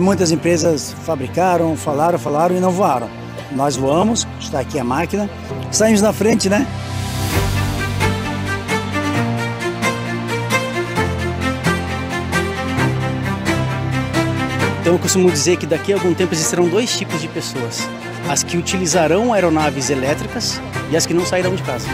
Muitas empresas fabricaram, falaram e não voaram. Nós voamos, está aqui a máquina, saímos na frente, né? Então eu costumo dizer que daqui a algum tempo existirão dois tipos de pessoas: as que utilizarão aeronaves elétricas e as que não sairão de casa.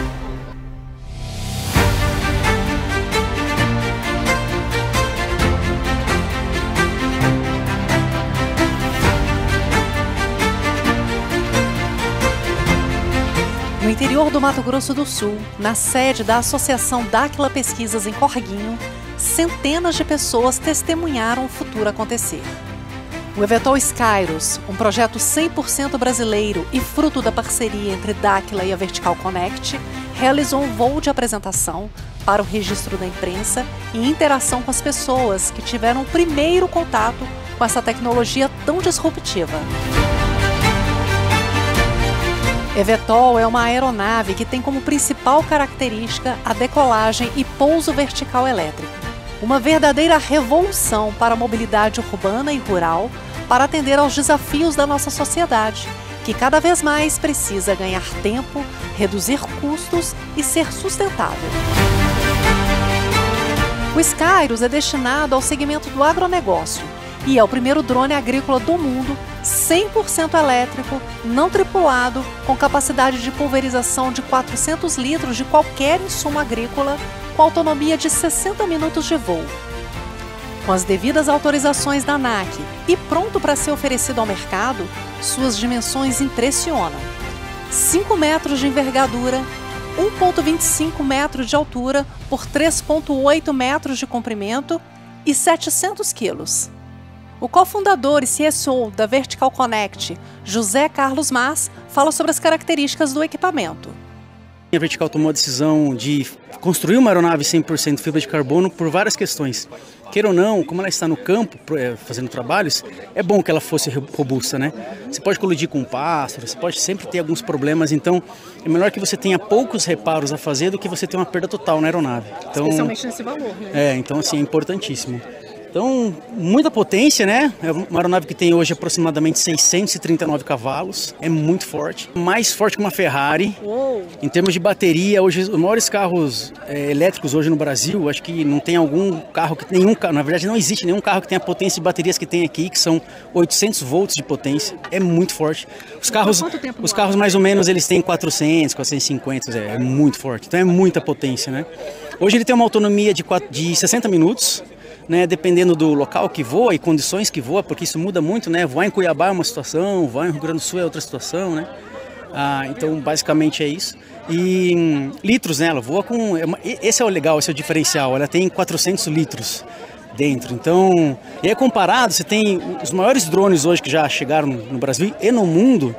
No interior do Mato Grosso do Sul, na sede da Associação Dáquila Pesquisas em Corguinho, centenas de pessoas testemunharam o futuro acontecer. O eVTOL Skyros, um projeto 100% brasileiro e fruto da parceria entre Dáquila e a Vertical Connect, realizou um voo de apresentação para o registro da imprensa e interação com as pessoas que tiveram o primeiro contato com essa tecnologia tão disruptiva. eVTOL é uma aeronave que tem como principal característica a decolagem e pouso vertical elétrico. Uma verdadeira revolução para a mobilidade urbana e rural para atender aos desafios da nossa sociedade, que cada vez mais precisa ganhar tempo, reduzir custos e ser sustentável. O Skyros é destinado ao segmento do agronegócio e é o primeiro drone agrícola do mundo 100% elétrico, não tripulado, com capacidade de pulverização de 400 litros de qualquer insumo agrícola, com autonomia de 60 minutos de voo. Com as devidas autorizações da ANAC e pronto para ser oferecido ao mercado, suas dimensões impressionam. 5 metros de envergadura, 1,25 metros de altura por 3,8 metros de comprimento e 700 quilos. O cofundador e CSO da Vertical Connect, José Carlos Mas, fala sobre as características do equipamento. A Vertical tomou a decisão de construir uma aeronave 100% fibra de carbono por várias questões. Queira ou não, como ela está no campo fazendo trabalhos, é bom que ela fosse robusta, né? Você pode colidir com um pássaro, você pode sempre ter alguns problemas, então é melhor que você tenha poucos reparos a fazer do que você ter uma perda total na aeronave. Então, especialmente nesse valor, né? Então assim, é importantíssimo. Então, muita potência, né? É uma aeronave que tem hoje aproximadamente 639 cavalos, é muito forte, mais forte que uma Ferrari. Uou. Em termos de bateria, hoje os maiores carros elétricos hoje no Brasil, acho que não tem algum carro que na verdade não existe nenhum carro que tenha a potência de baterias que tem aqui, que são 800 volts de potência, é muito forte. Os carros mais ou menos eles têm 400, 450, é muito forte, então é muita potência, né? Hoje ele tem uma autonomia de 60 minutos, né, dependendo do local que voa e condições que voa, porque isso muda muito, né? Voar em Cuiabá é uma situação, voar em Rio Grande do Sul é outra situação, né? Então, basicamente é isso. E litros, né? Ela voa com... Esse é o legal, esse é o diferencial. Ela tem 400 litros dentro. Então, e aí comparado, você tem os maiores drones hoje que já chegaram no Brasil e no mundo,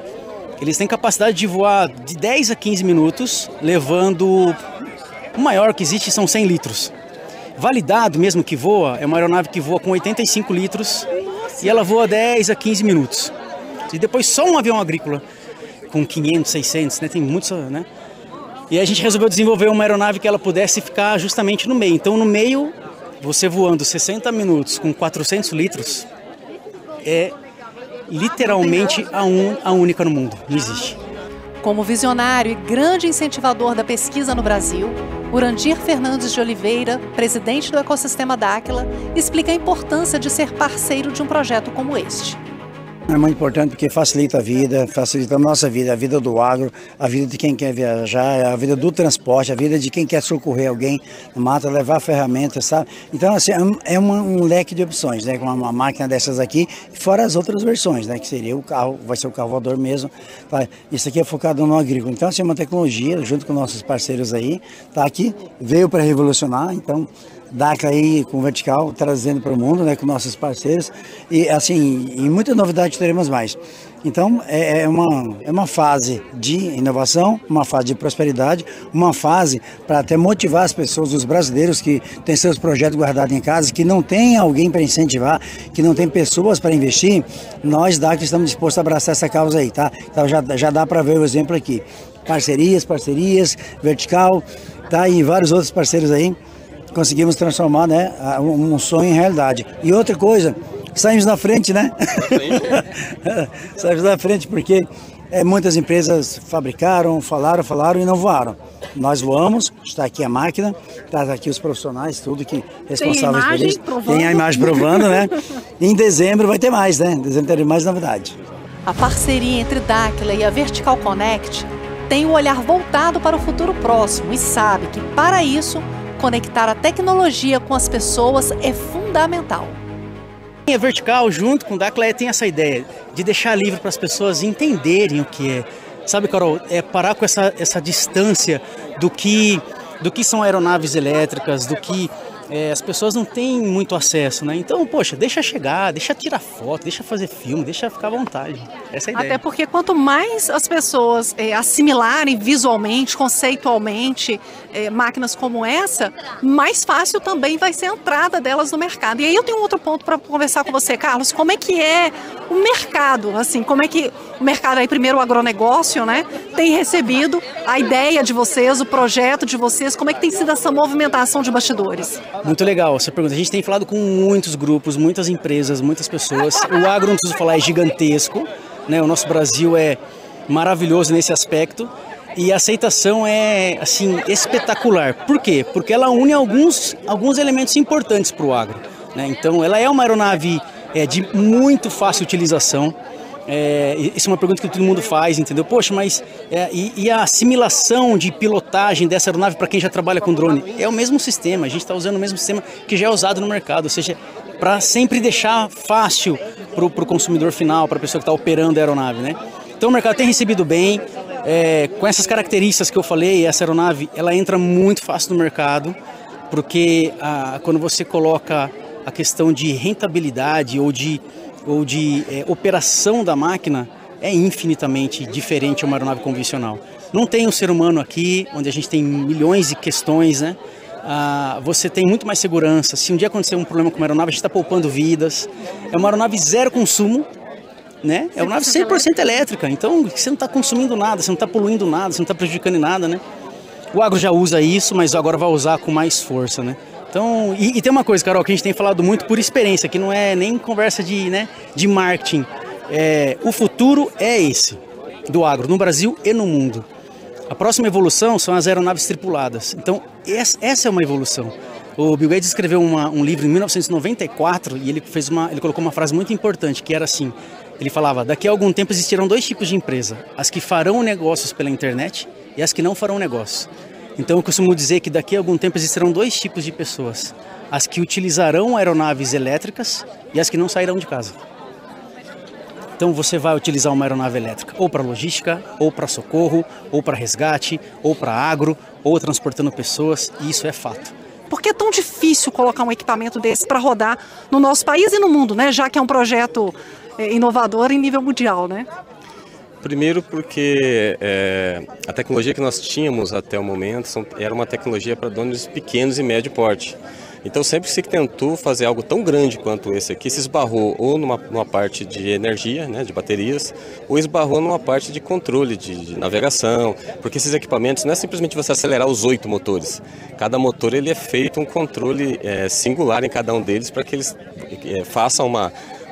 eles têm capacidade de voar de 10 a 15 minutos, levando... O maior que existe são 100 litros. Validado mesmo que voa, é uma aeronave que voa com 85 litros e ela voa 10 a 15 minutos. E depois só um avião agrícola com 500, 600, né? Tem muitos, né? E aí a gente resolveu desenvolver uma aeronave que ela pudesse ficar justamente no meio. Então no meio, você voando 60 minutos com 400 litros, é literalmente a única no mundo, não existe. Como visionário e grande incentivador da pesquisa no Brasil, Urandir Fernandes de Oliveira, presidente do ecossistema Dáquila, explica a importância de ser parceiro de um projeto como este. É muito importante porque facilita a vida, facilita a nossa vida, a vida do agro, a vida de quem quer viajar, a vida do transporte, a vida de quem quer socorrer alguém no mato, levar ferramentas, sabe? Então, assim, é um leque de opções, né? Com uma máquina dessas aqui, fora as outras versões, né? Que seria o carro, vai ser o carro voador mesmo. Tá? Isso aqui é focado no agrícola. Então, assim, é uma tecnologia, junto com nossos parceiros aí, tá aqui, veio para revolucionar, então... Dáquila aí com Vertical, trazendo para o mundo, né, com nossos parceiros, e assim, e muita novidade teremos mais. Então, é uma fase de inovação, uma fase de prosperidade, uma fase para até motivar as pessoas, os brasileiros que têm seus projetos guardados em casa, que não tem alguém para incentivar, que não tem pessoas para investir. Nós, Dáquila, estamos dispostos a abraçar essa causa aí, tá? Então, já dá para ver o exemplo aqui. Parcerias, Vertical, tá? E vários outros parceiros aí. Conseguimos transformar, né, um sonho em realidade. E outra coisa, saímos na frente, né? Saímos na frente porque muitas empresas fabricaram, falaram e não voaram. Nós voamos, está aqui a máquina, está aqui os profissionais, tudo que responsáveis por isso. Tem a imagem provando, né? E em dezembro vai ter mais, né? Em dezembro terá mais novidade. A parceria entre Daquila e a Vertical Connect tem o olhar voltado para o futuro próximo e sabe que, para isso, conectar a tecnologia com as pessoas é fundamental. A Vertical, junto com o Daquila, tem essa ideia de deixar livre para as pessoas entenderem o que é. Sabe, Carol, parar com essa distância do que são aeronaves elétricas, do que as pessoas não têm muito acesso, né? Então, poxa, deixa chegar, deixa tirar foto, deixa fazer filme, deixa ficar à vontade. Essa é a ideia. Até porque quanto mais as pessoas assimilarem visualmente, conceitualmente, máquinas como essa, mais fácil também vai ser a entrada delas no mercado. E aí eu tenho um outro ponto para conversar com você, Carlos. Como é que é o mercado? Assim, como é que o mercado aí, primeiro o agronegócio, né, tem recebido a ideia de vocês, o projeto de vocês? Como é que tem sido essa movimentação de bastidores? Muito legal essa pergunta. A gente tem falado com muitos grupos, muitas empresas, muitas pessoas. O agro, não preciso falar, é gigantesco, né? O nosso Brasil é maravilhoso nesse aspecto e a aceitação é, assim, espetacular. Por quê? Porque ela une alguns elementos importantes para o agro, né? Então, ela é uma aeronave de muito fácil utilização. Isso é uma pergunta que todo mundo faz, entendeu? Poxa, mas e a assimilação de pilotagem dessa aeronave para quem já trabalha com drone? É o mesmo sistema, a gente está usando o mesmo sistema que já é usado no mercado, ou seja, para sempre deixar fácil para o consumidor final, para a pessoa que está operando a aeronave, né? Então o mercado tem recebido bem, com essas características que eu falei, essa aeronave ela entra muito fácil no mercado, porque quando você coloca a questão de rentabilidade ou de operação da máquina, é infinitamente diferente de uma aeronave convencional. Não tem um ser humano aqui, onde a gente tem milhões de questões, né? Você tem muito mais segurança. Se um dia acontecer um problema com uma aeronave, a gente está poupando vidas. É uma aeronave zero consumo, né? É uma aeronave 100% elétrica, então você não está consumindo nada, você não está poluindo nada, você não está prejudicando em nada, né? O agro já usa isso, mas agora vai usar com mais força, né? Então, e tem uma coisa, Carol, que a gente tem falado muito por experiência, que não é nem conversa de marketing. O futuro é esse, do agro, no Brasil e no mundo. A próxima evolução são as aeronaves tripuladas. Então, essa é uma evolução. O Bill Gates escreveu um livro em 1994 e ele colocou uma frase muito importante, que era assim, ele falava, daqui a algum tempo existirão dois tipos de empresa, as que farão negócios pela internet e as que não farão negócios. Então eu costumo dizer que daqui a algum tempo existirão dois tipos de pessoas, as que utilizarão aeronaves elétricas e as que não sairão de casa. Então você vai utilizar uma aeronave elétrica ou para logística, ou para socorro, ou para resgate, ou para agro, ou transportando pessoas, e isso é fato. Por que é tão difícil colocar um equipamento desse para rodar no nosso país e no mundo, né? Já que é um projeto inovador em nível mundial, né? Primeiro porque a tecnologia que nós tínhamos até o momento era uma tecnologia para drones pequenos e médio porte. Então sempre se tentou fazer algo tão grande quanto esse aqui, se esbarrou ou numa parte de energia, né, de baterias, ou esbarrou numa parte de controle, de navegação, porque esses equipamentos não é simplesmente você acelerar os 8 motores. Cada motor ele é feito um controle singular em cada um deles para que eles façam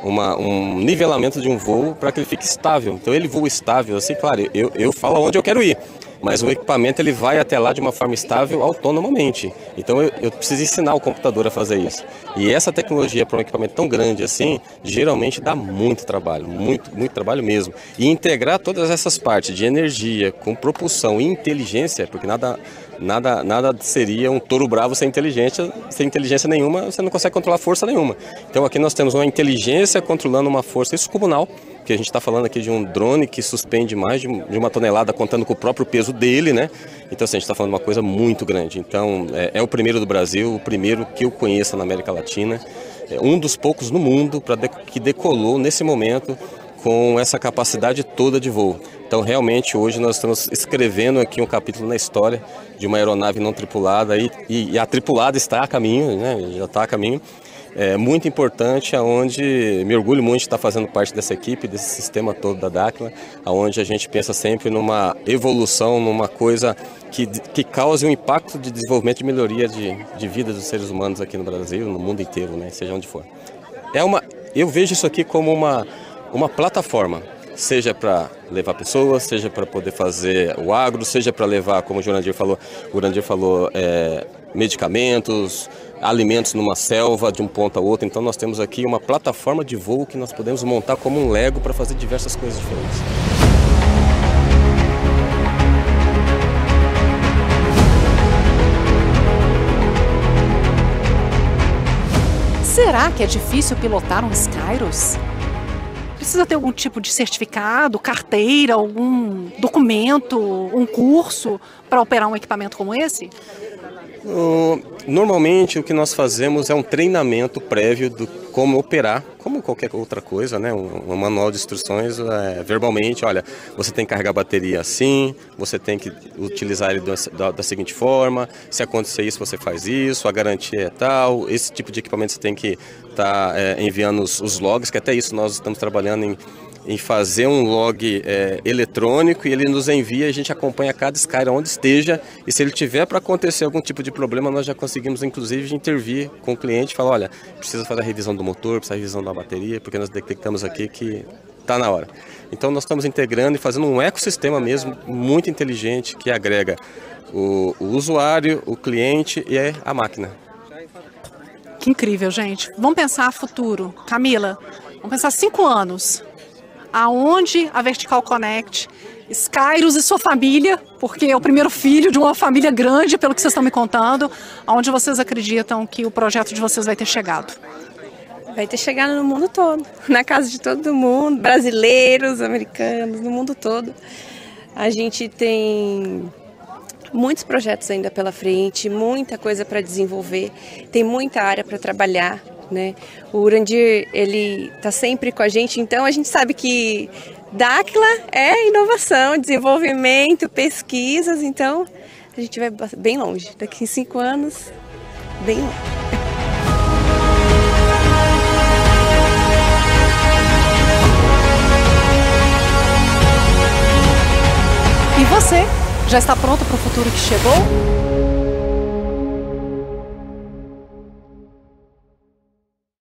um nivelamento de um voo para que ele fique estável. Então ele voa estável, assim, claro, eu falo onde eu quero ir, mas o equipamento ele vai até lá de uma forma estável autonomamente. Então eu preciso ensinar o computador a fazer isso. E essa tecnologia para um equipamento tão grande assim, geralmente dá muito trabalho, muito trabalho mesmo. E integrar todas essas partes de energia com propulsão e inteligência, porque nada seria um touro bravo sem inteligência nenhuma, você não consegue controlar força nenhuma. Então aqui nós temos uma inteligência controlando uma força descomunal, que a gente está falando aqui de um drone que suspende mais de 1 tonelada, contando com o próprio peso dele, né? Então assim, a gente está falando de uma coisa muito grande. Então é o primeiro do Brasil, o primeiro que eu conheço na América Latina, um dos poucos no mundo que decolou nesse momento com essa capacidade toda de voo. Então realmente hoje nós estamos escrevendo aqui um capítulo na história de uma aeronave não tripulada e a tripulada está a caminho, né? Já está a caminho. É muito importante, aonde me orgulho muito de estar fazendo parte dessa equipe, desse sistema todo da Daquila, aonde a gente pensa sempre numa evolução, numa coisa que cause um impacto de desenvolvimento e melhoria de vida dos seres humanos aqui no Brasil, no mundo inteiro, né? Seja onde for. eu vejo isso aqui como uma plataforma, seja para levar pessoas, seja para poder fazer o agro, seja para levar, como o Jurandir falou, medicamentos, alimentos numa selva de um ponto a outro. Então nós temos aqui uma plataforma de voo que nós podemos montar como um Lego para fazer diversas coisas diferentes. Será que é difícil pilotar um Skyros? Precisa ter algum tipo de certificado, carteira, algum documento, um curso para operar um equipamento como esse? Normalmente o que nós fazemos é um treinamento prévio do como operar, como qualquer outra coisa, né? Um manual de instruções verbalmente, olha, você tem que carregar a bateria assim, você tem que utilizar ele da seguinte forma, se acontecer isso você faz isso, a garantia é tal, esse tipo de equipamento você tem que estar enviando os logs, que até isso nós estamos trabalhando em fazer um log eletrônico, e ele nos envia, a gente acompanha cada Skyros onde esteja, e se ele tiver para acontecer algum tipo de problema, nós já conseguimos inclusive intervir com o cliente e falar, olha, precisa fazer a revisão do motor, precisa da revisão da bateria, porque nós detectamos aqui que está na hora. Então nós estamos integrando e fazendo um ecossistema mesmo muito inteligente que agrega o usuário, o cliente e a máquina. Que incrível, gente. Vamos pensar futuro. Camila, vamos pensar 5 anos. Aonde a Vertical Connect, Skyros e sua família, porque é o primeiro filho de uma família grande, pelo que vocês estão me contando, aonde vocês acreditam que o projeto de vocês vai ter chegado? Vai ter chegado no mundo todo, na casa de todo mundo, brasileiros, americanos, no mundo todo. A gente tem muitos projetos ainda pela frente, muita coisa para desenvolver, tem muita área para trabalhar. Né? O Jurandir, ele está sempre com a gente, então a gente sabe que Dáquila é inovação, desenvolvimento, pesquisas, então a gente vai bem longe, daqui 5 anos, bem longe. E você, já está pronto para o futuro que chegou?